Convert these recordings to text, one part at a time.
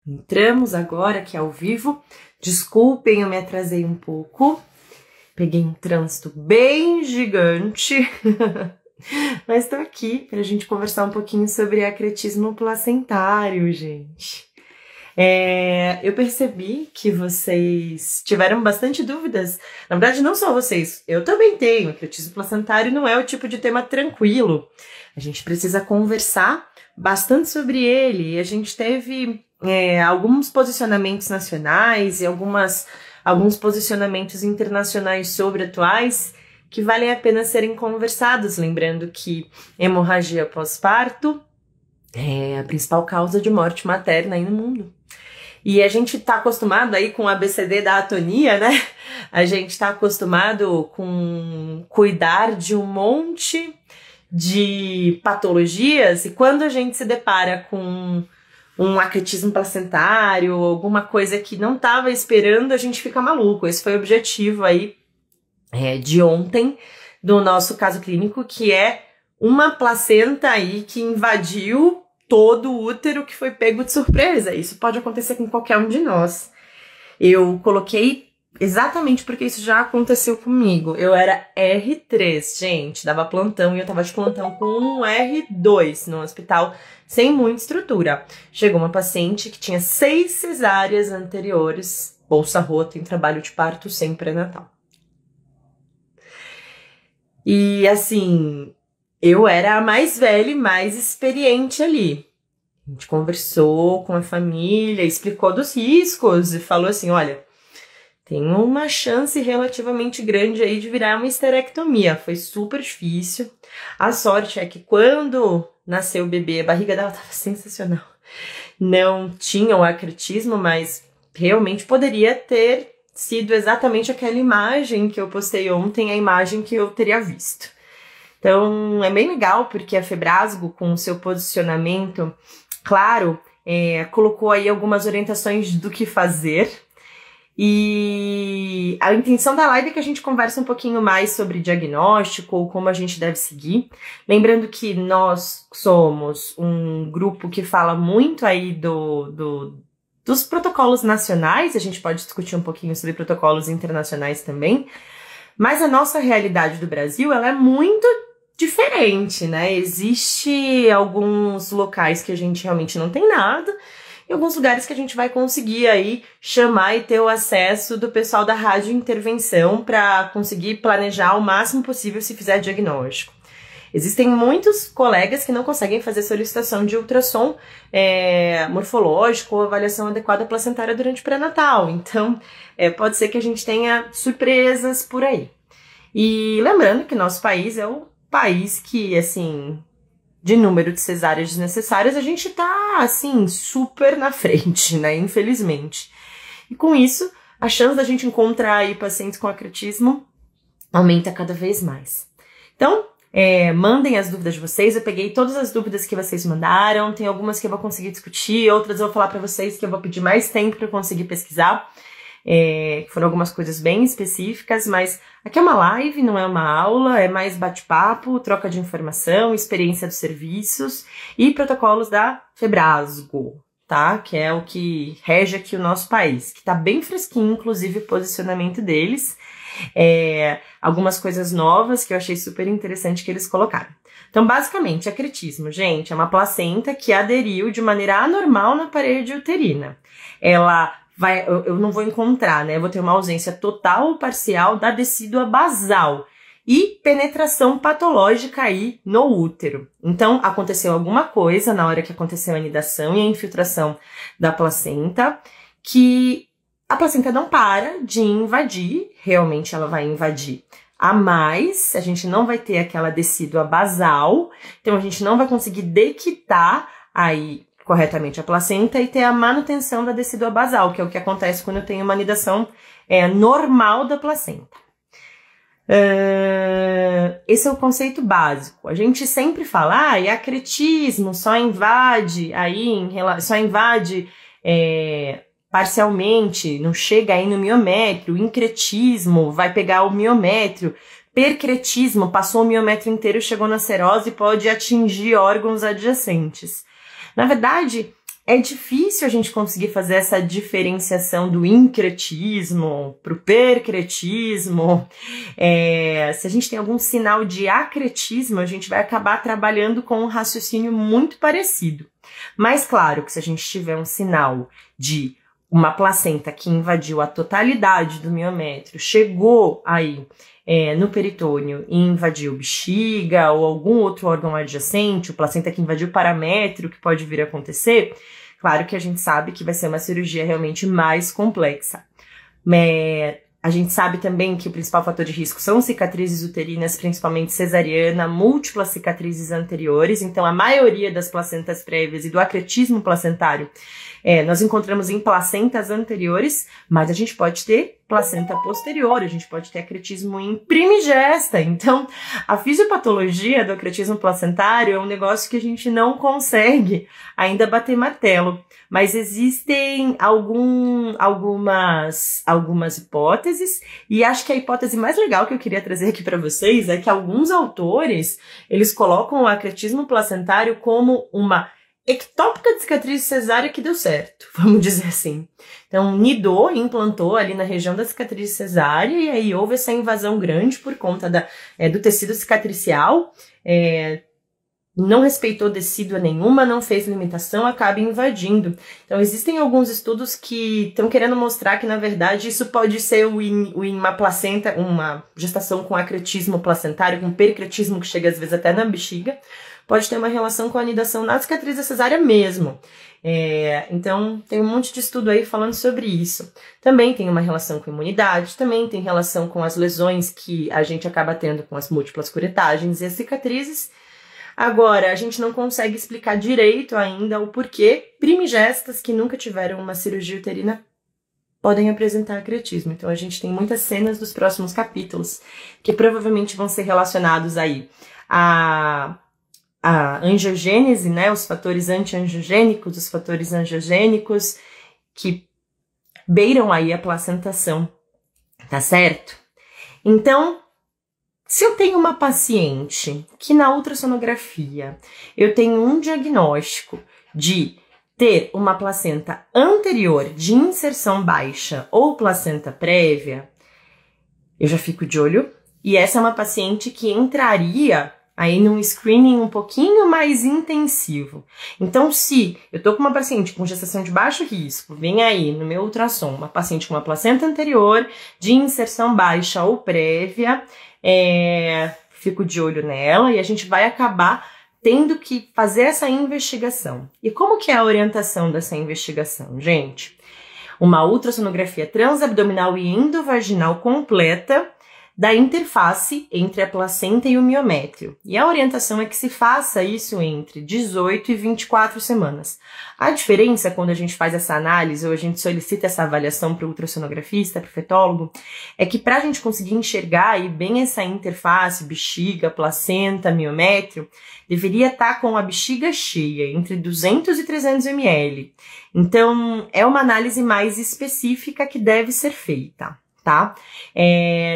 Entramos agora aqui ao vivo. Desculpem, eu me atrasei um pouco. Peguei um trânsito bem gigante. Mas tô aqui pra gente conversar um pouquinho sobre acretismo placentário, gente. Eu percebi que vocês tiveram bastante dúvidas. Na verdade, não só vocês, eu também tenho. Acretismo placentário não é o tipo de tema tranquilo. A gente precisa conversar bastante sobre ele. A gente teve alguns posicionamentos nacionais e alguns posicionamentos internacionais sobre atuais que valem a pena serem conversados. Lembrando que hemorragia pós-parto é a principal causa de morte materna aí no mundo. E a gente tá acostumado aí com o ABCD da atonia, né? A gente tá acostumado com cuidar de um monte de patologias, e quando a gente se depara com um acretismo placentário, alguma coisa que não tava esperando, a gente fica maluco. Esse foi o objetivo aí de ontem do nosso caso clínico, que é uma placenta aí que invadiu todo o útero, que foi pego de surpresa. Isso pode acontecer com qualquer um de nós. Eu coloquei exatamente porque isso já aconteceu comigo. Eu era R3, gente, dava plantão e eu tava de plantão com um R2 no hospital, sem muita estrutura. Chegou uma paciente que tinha 6 cesáreas anteriores, bolsa rota, em trabalho de parto sem pré-natal. E assim, eu era a mais velha e mais experiente ali. A gente conversou com a família, explicou dos riscos e falou assim, olha, tem uma chance relativamente grande aí de virar uma histerectomia. Foi super difícil. A sorte é que quando nasceu o bebê, a barriga dela estava sensacional. Não tinha o acretismo, mas realmente poderia ter sido exatamente aquela imagem que eu postei ontem, a imagem que eu teria visto. Então, é bem legal, porque a Febrasgo, com o seu posicionamento claro, colocou aí algumas orientações do que fazer. E a intenção da live é que a gente converse um pouquinho mais sobre diagnóstico ou como a gente deve seguir. Lembrando que nós somos um grupo que fala muito aí dos protocolos nacionais, a gente pode discutir um pouquinho sobre protocolos internacionais também, mas a nossa realidade do Brasil, ela é muito diferente, né? Existe alguns locais que a gente realmente não tem nada, e alguns lugares que a gente vai conseguir aí chamar e ter o acesso do pessoal da rádio intervenção para conseguir planejar o máximo possível se fizer diagnóstico. Existem muitos colegas que não conseguem fazer solicitação de ultrassom morfológico ou avaliação adequada placentária durante o pré-natal. Então, pode ser que a gente tenha surpresas por aí. E lembrando que nosso país é o país que, assim, de número de cesáreas desnecessárias, a gente tá, assim, super na frente, né? Infelizmente. E com isso, a chance da gente encontrar aí pacientes com acretismo aumenta cada vez mais. Então, mandem as dúvidas de vocês. Eu peguei todas as dúvidas que vocês mandaram. Tem algumas que eu vou conseguir discutir, outras eu vou falar para vocês que eu vou pedir mais tempo para conseguir pesquisar. Foram algumas coisas bem específicas, mas aqui é uma live, não é uma aula, é mais bate-papo, troca de informação, experiência dos serviços e protocolos da Febrasgo, tá? Que é o que rege aqui o nosso país, que tá bem fresquinho, inclusive o posicionamento deles. Algumas coisas novas que eu achei super interessante que eles colocaram. Então, basicamente, acretismo, gente, é uma placenta que aderiu de maneira anormal na parede uterina. Eu não vou encontrar, né? Eu vou ter uma ausência total ou parcial da decídua basal e penetração patológica aí no útero. Então, aconteceu alguma coisa na hora que aconteceu a anidação e a infiltração da placenta, que a placenta não para de invadir, realmente ela vai invadir a mais, a gente não vai ter aquela decídua basal, então a gente não vai conseguir dequitar aí corretamente a placenta e ter a manutenção da decídua basal, que é o que acontece quando eu tenho uma anidação normal da placenta. Esse é o conceito básico. A gente sempre fala, acretismo só invade parcialmente, não chega aí no miométrio, incretismo vai pegar o miométrio, percretismo passou o miométrio inteiro, chegou na serose e pode atingir órgãos adjacentes. Na verdade, é difícil a gente conseguir fazer essa diferenciação do incretismo para o percretismo. Se a gente tem algum sinal de acretismo, a gente vai acabar trabalhando com um raciocínio muito parecido. Mas claro que se a gente tiver um sinal de uma placenta que invadiu a totalidade do miométrio, chegou aí no peritônio e invadiu bexiga ou algum outro órgão adjacente, o placenta que invadiu o paramétrio, que pode vir a acontecer, claro que a gente sabe que vai ser uma cirurgia realmente mais complexa. A gente sabe também que o principal fator de risco são cicatrizes uterinas, principalmente cesariana, múltiplas cicatrizes anteriores, então a maioria das placentas prévias e do acretismo placentário nós encontramos em placentas anteriores, mas a gente pode ter placenta posterior, a gente pode ter acretismo em primigesta. Então, a fisiopatologia do acretismo placentário é um negócio que a gente não consegue ainda bater martelo, mas existem algumas hipóteses, e acho que a hipótese mais legal que eu queria trazer aqui para vocês é que alguns autores, eles colocam o acretismo placentário como uma ectópica de cicatriz cesárea que deu certo, vamos dizer assim. Então, nidou, implantou ali na região da cicatriz cesárea e aí houve essa invasão grande por conta do tecido cicatricial, não respeitou decídua nenhuma, não fez limitação, acaba invadindo. Então, existem alguns estudos que estão querendo mostrar que, na verdade, isso pode ser uma placenta, uma gestação com acretismo placentário, com pericretismo que chega às vezes até na bexiga, pode ter uma relação com a anidação na cicatriz da cesárea mesmo. Então, tem um monte de estudo aí falando sobre isso. Também tem uma relação com imunidade, também tem relação com as lesões que a gente acaba tendo com as múltiplas curetagens e as cicatrizes. Agora, a gente não consegue explicar direito ainda o porquê primigestas que nunca tiveram uma cirurgia uterina podem apresentar acretismo. Então, a gente tem muitas cenas dos próximos capítulos que provavelmente vão ser relacionados aí a angiogênese, né, os fatores anti-angiogênicos, os fatores angiogênicos que beiram aí a placentação, tá certo? Então, se eu tenho uma paciente que na ultrassonografia eu tenho um diagnóstico de ter uma placenta anterior de inserção baixa ou placenta prévia, eu já fico de olho, e essa é uma paciente que entraria aí num screening um pouquinho mais intensivo. Então, se eu tô com uma paciente com gestação de baixo risco, vem aí no meu ultrassom uma paciente com uma placenta anterior de inserção baixa ou prévia, fico de olho nela e a gente vai acabar tendo que fazer essa investigação. E como que é a orientação dessa investigação, gente? Uma ultrassonografia transabdominal e endovaginal completa da interface entre a placenta e o miométrio. E a orientação é que se faça isso entre 18 e 24 semanas. A diferença quando a gente faz essa análise ou a gente solicita essa avaliação para o ultrassonografista, para o fetólogo, é que para a gente conseguir enxergar aí bem essa interface, bexiga, placenta, miométrio, deveria estar com a bexiga cheia, entre 200 e 300 ml. Então, é uma análise mais específica que deve ser feita. Tá?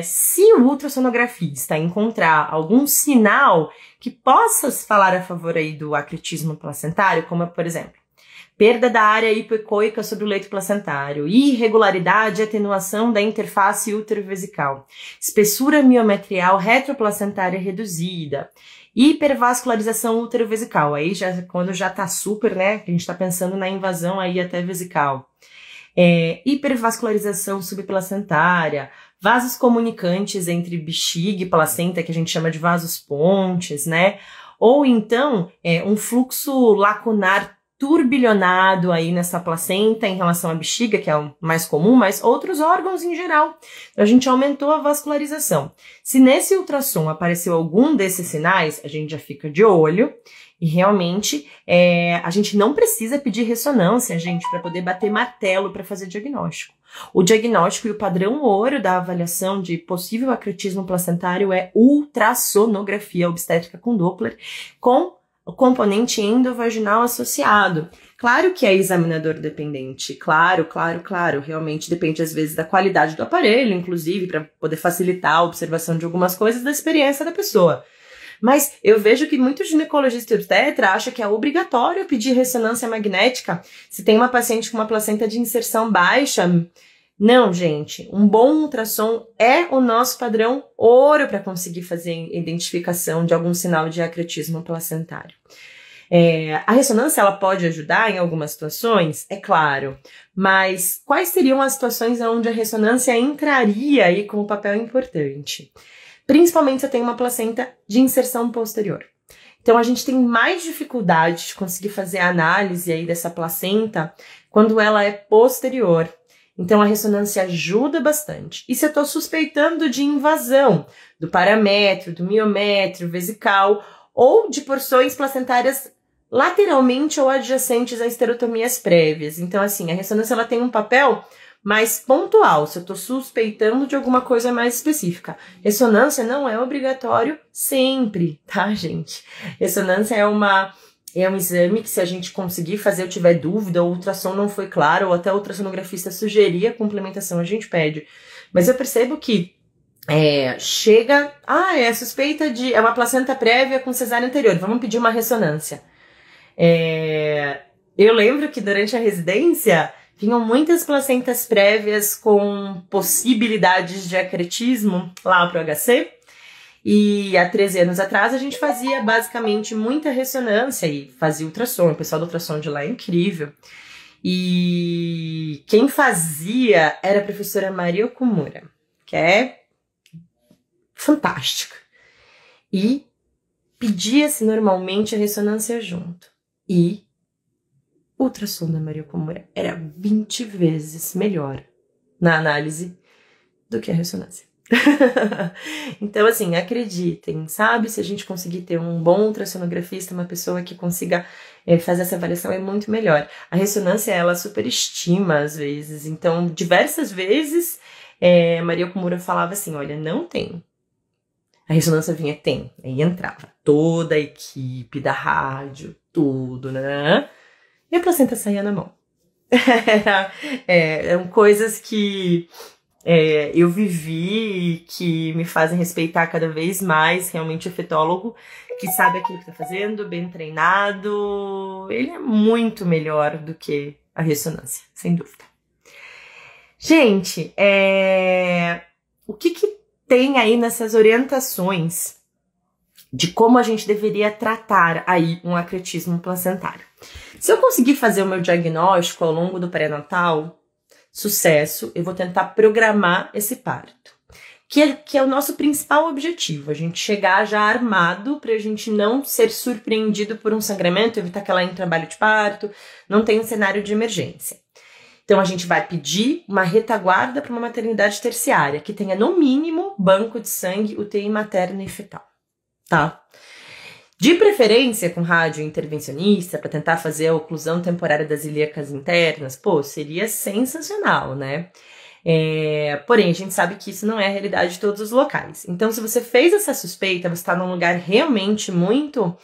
Se o ultrassonografista encontrar algum sinal que possa falar a favor aí do acretismo placentário, como por exemplo, perda da área hipoecoica sobre o leito placentário, irregularidade e atenuação da interface útero-vesical, espessura miometrial retroplacentária reduzida, hipervascularização útero-vesical, aí já quando já tá super, né, a gente tá pensando na invasão aí até vesical. Hipervascularização subplacentária, vasos comunicantes entre bexiga e placenta, que a gente chama de vasos pontes, né? Ou então, um fluxo lacunar turbilhonado aí nessa placenta em relação à bexiga, que é o mais comum, mas outros órgãos em geral. Então, a gente aumentou a vascularização. Se nesse ultrassom apareceu algum desses sinais, a gente já fica de olho. E realmente, a gente não precisa pedir ressonância, gente, para poder bater martelo para fazer diagnóstico. O diagnóstico e o padrão ouro da avaliação de possível acretismo placentário é ultrassonografia obstétrica com Doppler, com o componente endovaginal associado. Claro que é examinador dependente, claro, realmente depende às vezes da qualidade do aparelho, inclusive para poder facilitar a observação de algumas coisas da experiência da pessoa. Mas eu vejo que muito ginecologista e obstetra acha que é obrigatório pedir ressonância magnética se tem uma paciente com uma placenta de inserção baixa. Não, gente, um bom ultrassom é o nosso padrão ouro para conseguir fazer identificação de algum sinal de acretismo placentário. A ressonância ela pode ajudar em algumas situações, é claro, mas quais seriam as situações onde a ressonância entraria aí como papel importante? Principalmente se eu tenho uma placenta de inserção posterior. Então a gente tem mais dificuldade de conseguir fazer a análise aí dessa placenta quando ela é posterior. Então a ressonância ajuda bastante. E se eu estou suspeitando de invasão do paramétrio, do miométrio vesical ou de porções placentárias lateralmente ou adjacentes a esterotomias prévias. Então assim, a ressonância ela tem um papel mais pontual, se eu estou suspeitando de alguma coisa mais específica. Ressonância não é obrigatório sempre, tá, gente? Ressonância é um exame que se a gente conseguir fazer, eu tiver dúvida, ou o ultrassom não foi claro, ou até o ultrassonografista sugerir a complementação, a gente pede. Mas eu percebo que chega, é suspeita de, é uma placenta prévia com cesárea anterior, vamos pedir uma ressonância. Eu lembro que durante a residência vinham muitas placentas prévias com possibilidades de acretismo lá pro HC, e há 13 anos atrás a gente fazia basicamente muita ressonância e fazia ultrassom, o pessoal do ultrassom de lá é incrível. E quem fazia era a professora Maria Okumura, que é fantástica. E pedia-se normalmente a ressonância junto. E o ultrassom da Maria Okumura era 20 vezes melhor na análise do que a ressonância. Então, assim, acreditem, sabe? Se a gente conseguir ter um bom ultrassonografista, uma pessoa que consiga fazer essa avaliação, é muito melhor. A ressonância, ela superestima às vezes. Então, diversas vezes, Maria Okumura falava assim, olha, não tem. A ressonância vinha, tem. Aí entrava toda a equipe da rádio, tudo, né? E a placenta saía na mão. Eram coisas que eu vivi e que me fazem respeitar cada vez mais realmente o fetólogo, que sabe aquilo que está fazendo, bem treinado. Ele é muito melhor do que a ressonância, sem dúvida. Gente, o que tem aí nessas orientações de como a gente deveria tratar aí um acretismo placentário? Se eu conseguir fazer o meu diagnóstico ao longo do pré-natal, sucesso, eu vou tentar programar esse parto, que é o nosso principal objetivo, a gente chegar já armado para a gente não ser surpreendido por um sangramento, evitar que ela entre em trabalho de parto, não tem um cenário de emergência. Então a gente vai pedir uma retaguarda para uma maternidade terciária, que tenha no mínimo banco de sangue, UTI materna e fetal, tá? De preferência com rádio intervencionista, para tentar fazer a oclusão temporária das ilíacas internas, seria sensacional, né? Porém, a gente sabe que isso não é a realidade de todos os locais. Então, se você fez essa suspeita, você está num lugar realmente muito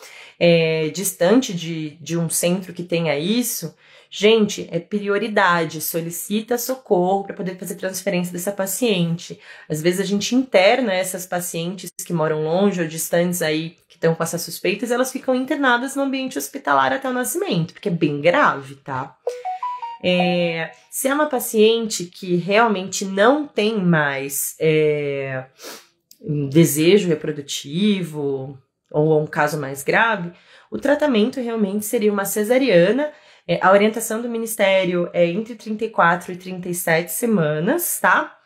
distante de um centro que tenha isso, gente, é prioridade, solicita socorro para poder fazer transferência dessa paciente. Às vezes a gente interna essas pacientes que moram longe ou distantes aí, que estão com essas suspeitas, elas ficam internadas no ambiente hospitalar até o nascimento, porque é bem grave, tá? Se é uma paciente que realmente não tem mais um desejo reprodutivo ou um caso mais grave, o tratamento realmente seria uma cesariana. A orientação do Ministério é entre 34 e 37 semanas, tá?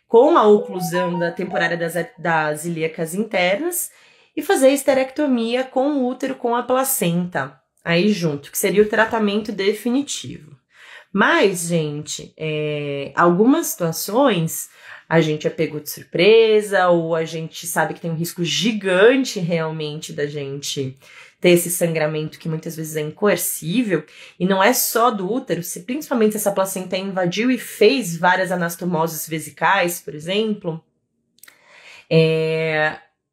Com a oclusão da temporária das ilíacas internas e fazer esterectomia com o útero, com a placenta, aí junto, que seria o tratamento definitivo. Mas, gente, algumas situações a gente é pego de surpresa ou a gente sabe que tem um risco gigante realmente da gente ter esse sangramento que muitas vezes é incoercível, e não é só do útero, principalmente se essa placenta invadiu e fez várias anastomoses vesicais, por exemplo,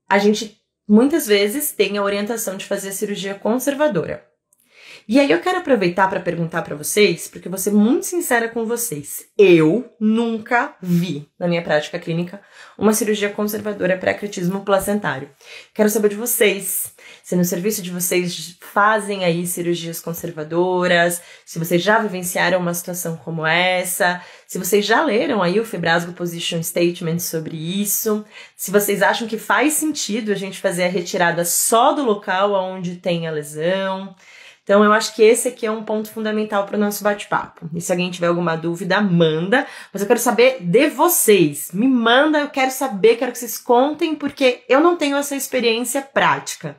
a gente muitas vezes tem a orientação de fazer a cirurgia conservadora. E aí eu quero aproveitar para perguntar para vocês, porque eu vou ser muito sincera com vocês. Eu nunca vi, na minha prática clínica, uma cirurgia conservadora para acretismo placentário. Quero saber de vocês, se no serviço de vocês fazem aí cirurgias conservadoras, se vocês já vivenciaram uma situação como essa, se vocês já leram aí o Febrasgo Position Statement sobre isso, se vocês acham que faz sentido a gente fazer a retirada só do local onde tem a lesão. Então, eu acho que esse aqui é um ponto fundamental para o nosso bate-papo. E se alguém tiver alguma dúvida, manda. Mas eu quero saber de vocês. Me manda, eu quero saber, quero que vocês contem, porque eu não tenho essa experiência prática.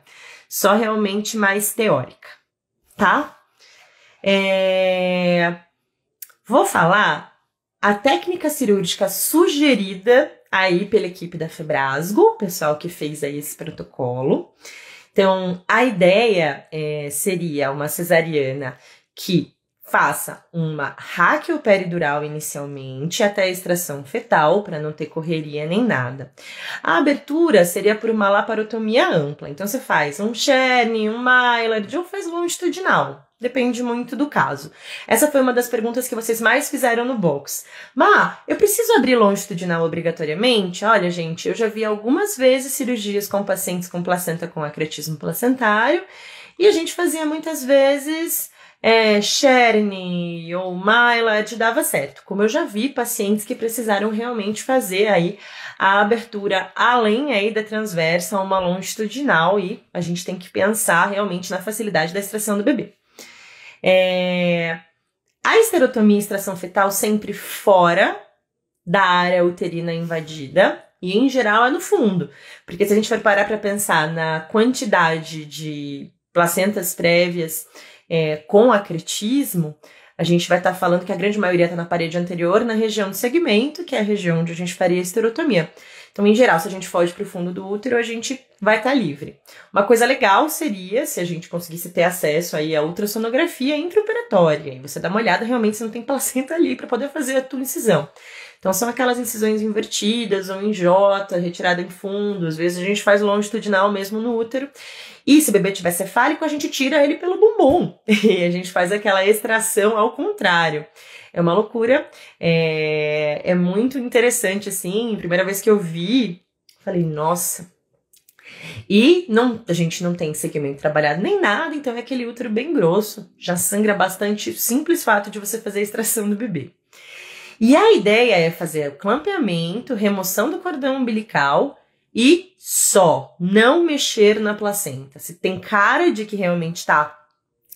Só realmente mais teórica, tá? Vou falar a técnica cirúrgica sugerida aí pela equipe da Febrasgo, o pessoal que fez aí esse protocolo. Então, a ideia seria uma cesariana que faça uma raquioperidural inicialmente até a extração fetal, para não ter correria nem nada. A abertura seria por uma laparotomia ampla. Então, você faz um Cherney, um Maillard ou faz longitudinal. Depende muito do caso. Essa foi uma das perguntas que vocês mais fizeram no box. Eu preciso abrir longitudinal obrigatoriamente? Olha, gente, eu já vi algumas vezes cirurgias com pacientes com placenta com acretismo placentário e a gente fazia muitas vezes Cherney ou Maillard, dava certo. Como eu já vi pacientes que precisaram realmente fazer aí a abertura além aí da transversa, uma longitudinal, e a gente tem que pensar realmente na facilidade da extração do bebê. A esterotomia e extração fetal sempre fora da área uterina invadida e em geral é no fundo, porque se a gente for parar para pensar na quantidade de placentas prévias com acretismo, a gente vai estar falando que a grande maioria está na parede anterior, na região do segmento, que é a região onde a gente faria a esterotomia. Então, em geral, se a gente foge para o fundo do útero, a gente vai estar livre. Uma coisa legal seria se a gente conseguisse ter acesso aí à ultrassonografia intraoperatória. E você dá uma olhada realmente se não tem placenta ali para poder fazer a tua incisão. Então, são aquelas incisões invertidas ou em J, retirada em fundo. Às vezes a gente faz longitudinal mesmo no útero. E se o bebê tiver cefálico, a gente tira ele pelo bumbum. E a gente faz aquela extração ao contrário. É uma loucura, é muito interessante, assim, primeira vez que eu vi, falei, nossa. E a gente não tem segmento trabalhado nem nada, então é aquele útero bem grosso, já sangra bastante, simples fato de você fazer a extração do bebê. E a ideia é fazer o clampeamento, remoção do cordão umbilical e só, não mexer na placenta. Se tem cara de que realmente está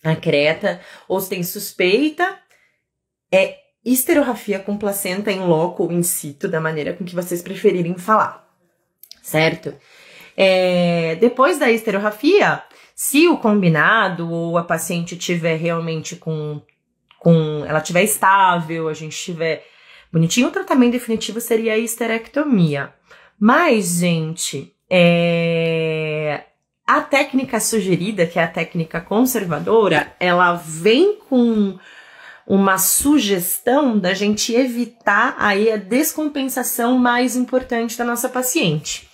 acreta ou se tem suspeita, esterografia com placenta em loco ou in situ, da maneira com que vocês preferirem falar, certo? Depois da esterografia, se o combinado ou a paciente tiver realmente ela tiver estável, a gente tiver bonitinho, o tratamento definitivo seria a histerectomia. Mas, gente, a técnica sugerida, que é a técnica conservadora, ela vem com uma sugestão da gente evitar aí a descompensação mais importante da nossa paciente.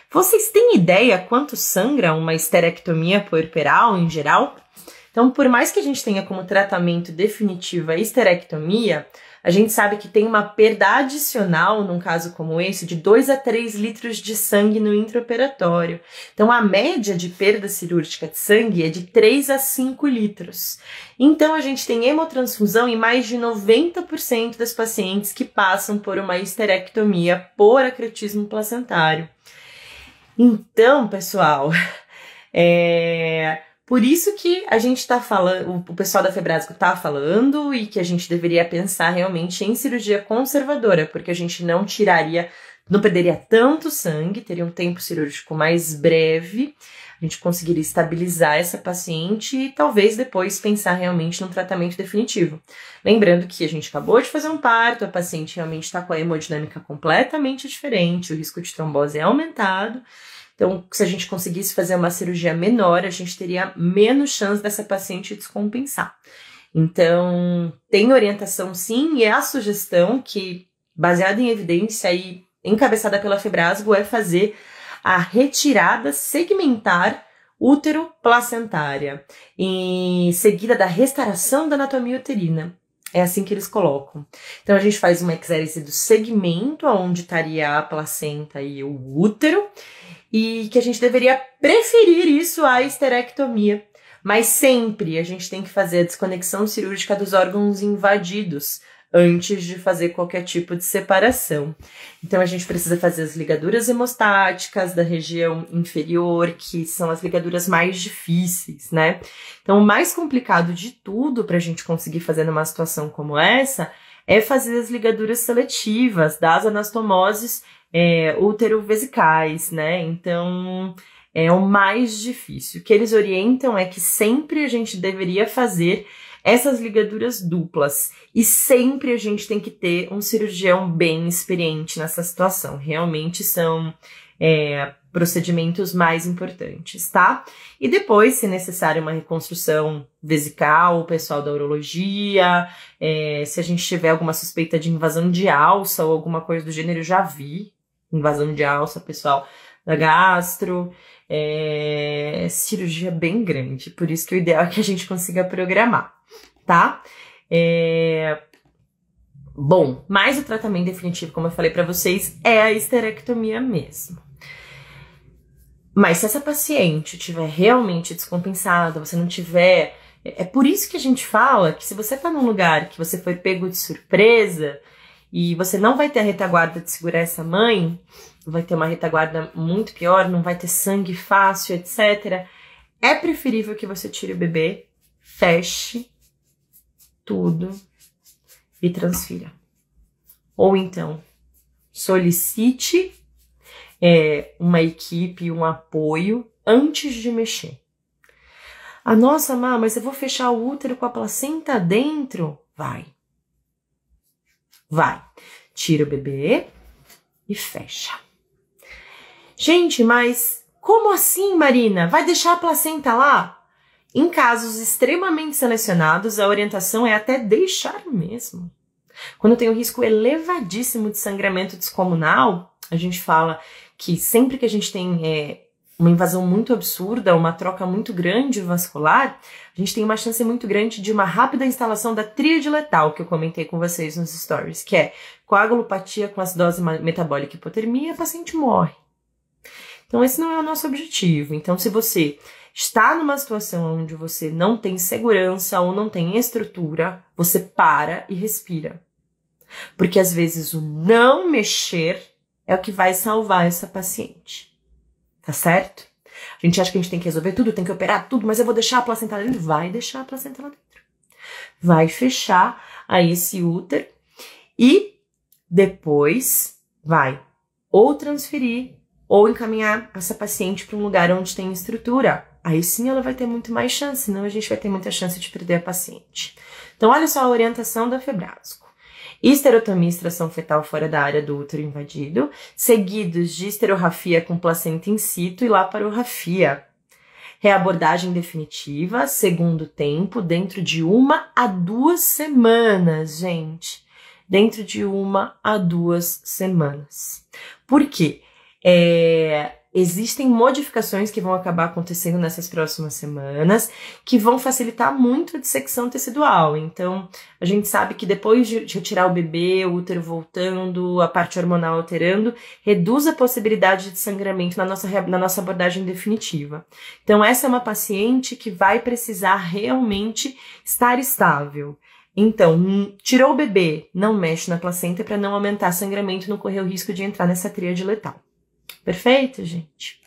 Vocês têm ideia quanto sangra uma histerectomia puerperal em geral? Então, por mais que a gente tenha como tratamento definitivo a histerectomia, a gente sabe que tem uma perda adicional, num caso como esse, de 2 a 3 litros de sangue no intraoperatório. Então, a média de perda cirúrgica de sangue é de 3 a 5 litros. Então, a gente tem hemotransfusão em mais de 90% das pacientes que passam por uma histerectomia por acretismo placentário. Então, pessoal, por isso que a gente está falando, o pessoal da Febrasgo está falando e que a gente deveria pensar realmente em cirurgia conservadora, porque a gente não perderia tanto sangue, teria um tempo cirúrgico mais breve, a gente conseguiria estabilizar essa paciente e talvez depois pensar realmente num tratamento definitivo. Lembrando que a gente acabou de fazer um parto, a paciente realmente está com a hemodinâmica completamente diferente, o risco de trombose é aumentado. Então, se a gente conseguisse fazer uma cirurgia menor, a gente teria menos chance dessa paciente descompensar. Então, tem orientação sim, e a sugestão que, baseada em evidência e encabeçada pela Febrasgo, é fazer a retirada segmentar útero placentária, em seguida da restauração da anatomia uterina. É assim que eles colocam. Então, a gente faz uma exérese do segmento, onde estaria a placenta e o útero, e que a gente deveria preferir isso à histerectomia. Mas sempre a gente tem que fazer a desconexão cirúrgica dos órgãos invadidos antes de fazer qualquer tipo de separação. Então, a gente precisa fazer as ligaduras hemostáticas da região inferior, que são as ligaduras mais difíceis, né? Então, o mais complicado de tudo para a gente conseguir fazer numa situação como essa é fazer as ligaduras seletivas das anastomoses útero-vesicais, né? Então, é o mais difícil. O que eles orientam é que sempre a gente deveria fazer essas ligaduras duplas e sempre a gente tem que ter um cirurgião bem experiente nessa situação. Realmente são procedimentos mais importantes, tá? E depois, se necessário, uma reconstrução vesical, o pessoal da urologia, se a gente tiver alguma suspeita de invasão de alça ou alguma coisa do gênero, eu já vi invasão de alça, pessoal da gastro, cirurgia bem grande, por isso que o ideal é que a gente consiga programar, tá? Bom, mas o tratamento definitivo, como eu falei pra vocês, é a histerectomia mesmo. Mas se essa paciente estiver realmente descompensada, você não tiver... É por isso que a gente fala que se você tá num lugar que você foi pego de surpresa e você não vai ter a retaguarda de segurar essa mãe, vai ter uma retaguarda muito pior, não vai ter sangue fácil, etc. É preferível que você tire o bebê, feche tudo e transfira. Ou então, solicite uma equipe, um apoio antes de mexer. Ah, nossa, Má, mas eu vou fechar o útero com a placenta dentro? Vai. Tira o bebê e fecha. Gente, mas como assim, Marina? Vai deixar a placenta lá? Em casos extremamente selecionados, a orientação é até deixar mesmo. Quando tem um risco elevadíssimo de sangramento descomunal, a gente fala que sempre que a gente tem uma invasão muito absurda, uma troca muito grande vascular, a gente tem uma chance muito grande de uma rápida instalação da tríade letal, que eu comentei com vocês nos stories, que é coagulopatia com acidose metabólica e hipotermia, a paciente morre. Então, esse não é o nosso objetivo. Então, se você está numa situação onde você não tem segurança ou não tem estrutura, você para e respira. Porque, às vezes, o não mexer é o que vai salvar essa paciente. Tá certo? A gente acha que a gente tem que resolver tudo, tem que operar tudo, mas eu vou deixar a placenta lá dentro. Vai deixar a placenta lá dentro. Vai fechar aí esse útero e depois vai ou transferir ou encaminhar essa paciente para um lugar onde tem estrutura. Aí sim ela vai ter muito mais chance, senão a gente vai ter muita chance de perder a paciente. Então olha só a orientação da Febrasgo. Histerotomia e extração fetal fora da área do útero invadido, seguidos de histerorrafia com placenta in situ e laparorrafia. Reabordagem definitiva, segundo tempo, dentro de 1 a 2 semanas, gente. Dentro de 1 a 2 semanas. Por quê? Existem modificações que vão acabar acontecendo nessas próximas semanas que vão facilitar muito a dissecção tecidual. Então, a gente sabe que depois de retirar o bebê, o útero voltando, a parte hormonal alterando, reduz a possibilidade de sangramento na nossa abordagem definitiva. Então, essa é uma paciente que vai precisar realmente estar estável. Então, tirou o bebê, não mexe na placenta para não aumentar sangramento e não correr o risco de entrar nessa tríade letal. Perfeito, gente?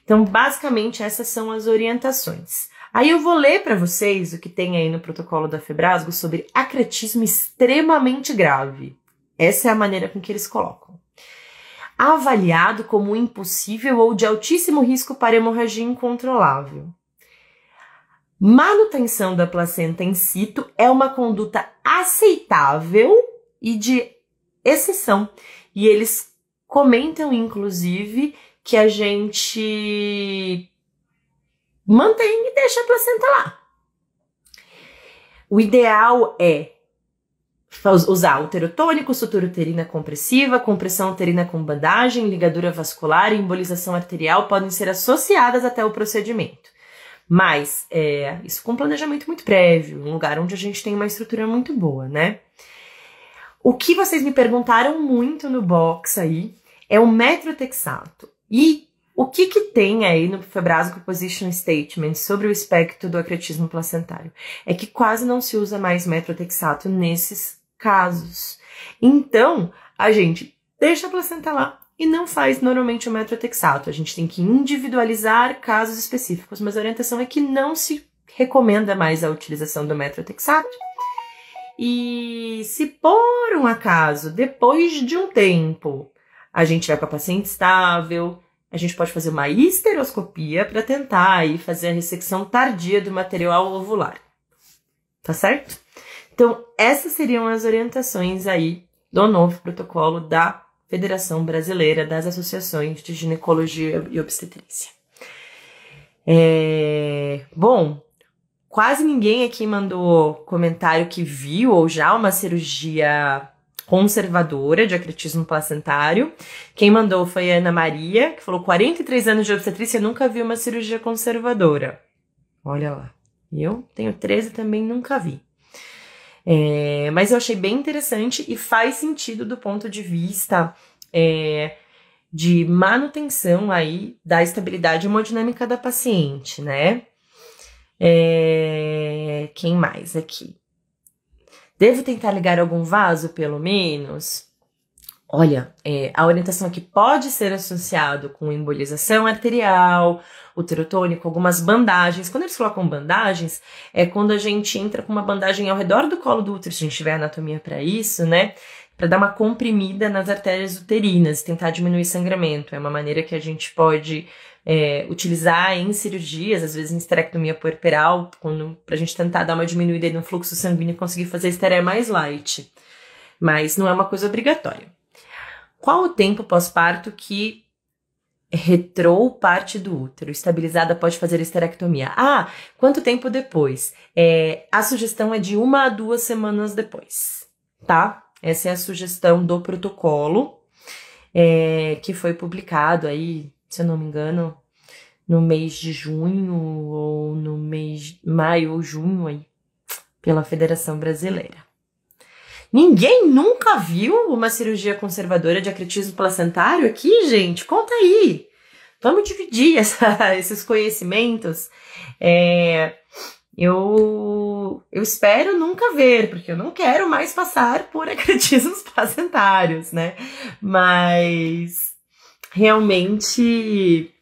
Então, basicamente, essas são as orientações. Aí eu vou ler para vocês o que tem aí no protocolo da Febrasgo sobre acretismo extremamente grave. Essa é a maneira com que eles colocam. Avaliado como impossível ou de altíssimo risco para hemorragia incontrolável. Manutenção da placenta in situ é uma conduta aceitável e de exceção. E eles comentam, inclusive, que a gente mantém e deixa a placenta lá. O ideal é usar útero tônico, sutura uterina compressiva, compressão uterina com bandagem, ligadura vascular e embolização arterial podem ser associadas até o procedimento. Mas isso com planejamento muito prévio, um lugar onde a gente tem uma estrutura muito boa, né? O que vocês me perguntaram muito no box aí é o metrotexato. E o que tem aí no Febrasgo Position Statement sobre o espectro do acretismo placentário? É que quase não se usa mais metrotexato nesses casos. Então, a gente deixa a placenta lá e não faz normalmente o metrotexato. A gente tem que individualizar casos específicos, mas a orientação é que não se recomenda mais a utilização do metrotexato. E se por um acaso, depois de um tempo, a gente vai com a paciente estável, a gente pode fazer uma histeroscopia para tentar aí fazer a ressecção tardia do material ovular. Tá certo? Então, essas seriam as orientações aí do novo protocolo da Federação Brasileira das Associações de Ginecologia e Obstetrícia. Bom, quase ninguém aqui mandou comentário que viu ou já uma cirurgia conservadora de acretismo placentário. Quem mandou foi a Ana Maria, que falou 43 anos de obstetrícia, nunca vi uma cirurgia conservadora. Olha lá. Eu tenho 13 também, nunca vi. Mas eu achei bem interessante e faz sentido do ponto de vista de manutenção aí da estabilidade hemodinâmica da paciente, né? Quem mais aqui? Devo tentar ligar algum vaso, pelo menos? Olha, a orientação aqui pode ser associado com embolização arterial, útero tônico, algumas bandagens. Quando eles colocam bandagens, é quando a gente entra com uma bandagem ao redor do colo do útero, se a gente tiver anatomia para isso, né? Para dar uma comprimida nas artérias uterinas, tentar diminuir sangramento. É uma maneira que a gente pode utilizar em cirurgias, às vezes em esterectomia puerperal, pra gente tentar dar uma diminuída aí no fluxo sanguíneo e conseguir fazer a estereia mais light. Mas não é uma coisa obrigatória. Qual o tempo pós-parto que retrou parte do útero? Estabilizada pode fazer esterectomia. Quanto tempo depois? A sugestão é de 1 a 2 semanas depois, tá? Essa é a sugestão do protocolo, que foi publicado aí, se eu não me engano, no mês de junho ou no mês de maio ou junho aí, pela Federação Brasileira. Ninguém nunca viu uma cirurgia conservadora de acretismo placentário aqui, gente? Conta aí. Vamos dividir esses conhecimentos. Eu espero nunca ver, porque eu não quero mais passar por acretismos placentários, né? Mas realmente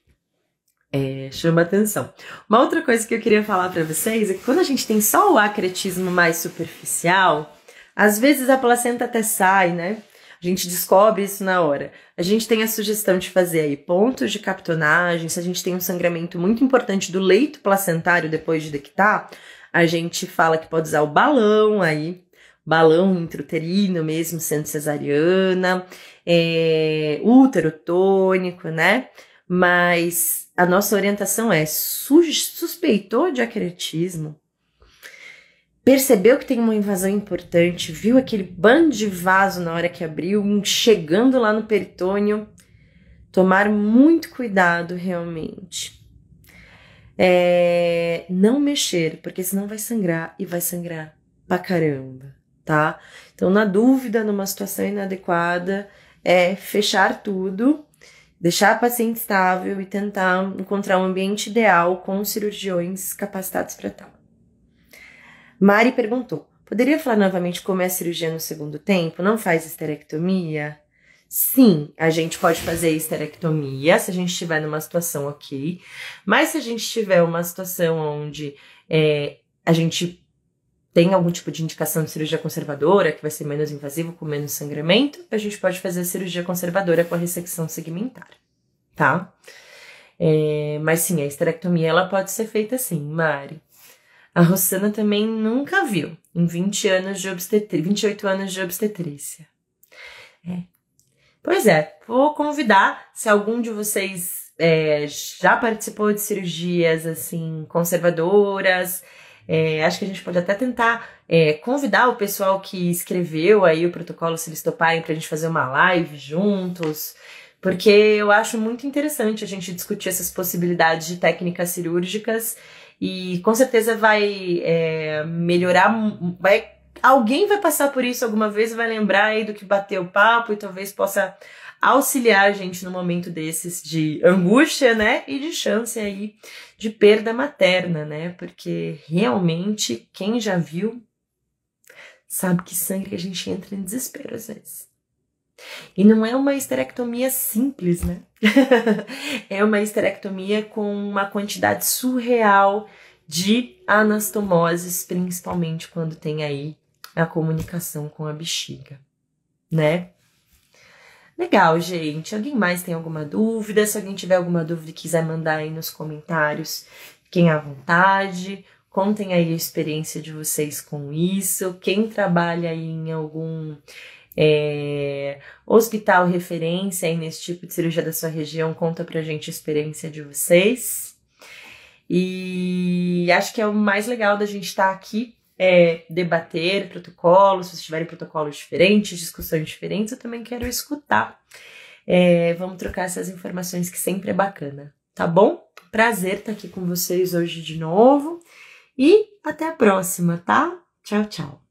chama atenção. Uma outra coisa que eu queria falar para vocês é que quando a gente tem só o acretismo mais superficial, às vezes a placenta até sai, né? A gente descobre isso na hora. A gente tem a sugestão de fazer aí pontos de captonagem. Se a gente tem um sangramento muito importante do leito placentário depois de dectar, a gente fala que pode usar o balão aí, balão intrauterino mesmo, sendo cesariana, útero tônico, né? Mas a nossa orientação é suspeitou de acretismo, percebeu que tem uma invasão importante, viu aquele bando de vaso na hora que abriu, chegando lá no peritônio, tomar muito cuidado realmente. Não mexer, porque senão vai sangrar e vai sangrar pra caramba, tá? Então, na dúvida, numa situação inadequada, fechar tudo, deixar a paciente estável e tentar encontrar um ambiente ideal com cirurgiões capacitados para tal. Mari perguntou, poderia falar novamente como é a cirurgia no segundo tempo? Não faz esterectomia? Sim, a gente pode fazer esterectomia se a gente estiver numa situação ok, mas se a gente tiver uma situação onde a gente tem algum tipo de indicação de cirurgia conservadora, que vai ser menos invasivo, com menos sangramento, a gente pode fazer a cirurgia conservadora com a ressecção segmentar, tá? Mas sim, a esterectomia ela pode ser feita sim, Mari. A Rossana também nunca viu, em 28 anos de obstetrícia. Pois vou convidar, se algum de vocês já participou de cirurgias assim conservadoras, Acho que a gente pode até tentar convidar o pessoal que escreveu aí o protocolo, se eles toparem, pra gente fazer uma live juntos, porque eu acho muito interessante a gente discutir essas possibilidades de técnicas cirúrgicas e com certeza vai melhorar, alguém vai passar por isso alguma vez e vai lembrar aí do que bateu o papo e talvez possa auxiliar a gente no momento desses de angústia, né, e de chance aí de perda materna, né, porque realmente quem já viu sabe que sangue a gente entra em desespero às vezes. E não é uma histerectomia simples, né? É uma histerectomia com uma quantidade surreal de anastomoses, principalmente quando tem aí a comunicação com a bexiga, né? Legal, gente. Alguém mais tem alguma dúvida? Se alguém tiver alguma dúvida e quiser mandar aí nos comentários, fiquem à vontade. Contem aí a experiência de vocês com isso. Quem trabalha aí em algum hospital referência aí nesse tipo de cirurgia da sua região, conta pra gente a experiência de vocês. E acho que é o mais legal da gente estar aqui, debater protocolos, se vocês tiverem protocolos diferentes, discussões diferentes, eu também quero escutar. Vamos trocar essas informações que sempre é bacana, tá bom? Prazer estar aqui com vocês hoje de novo e até a próxima, tá? Tchau, tchau!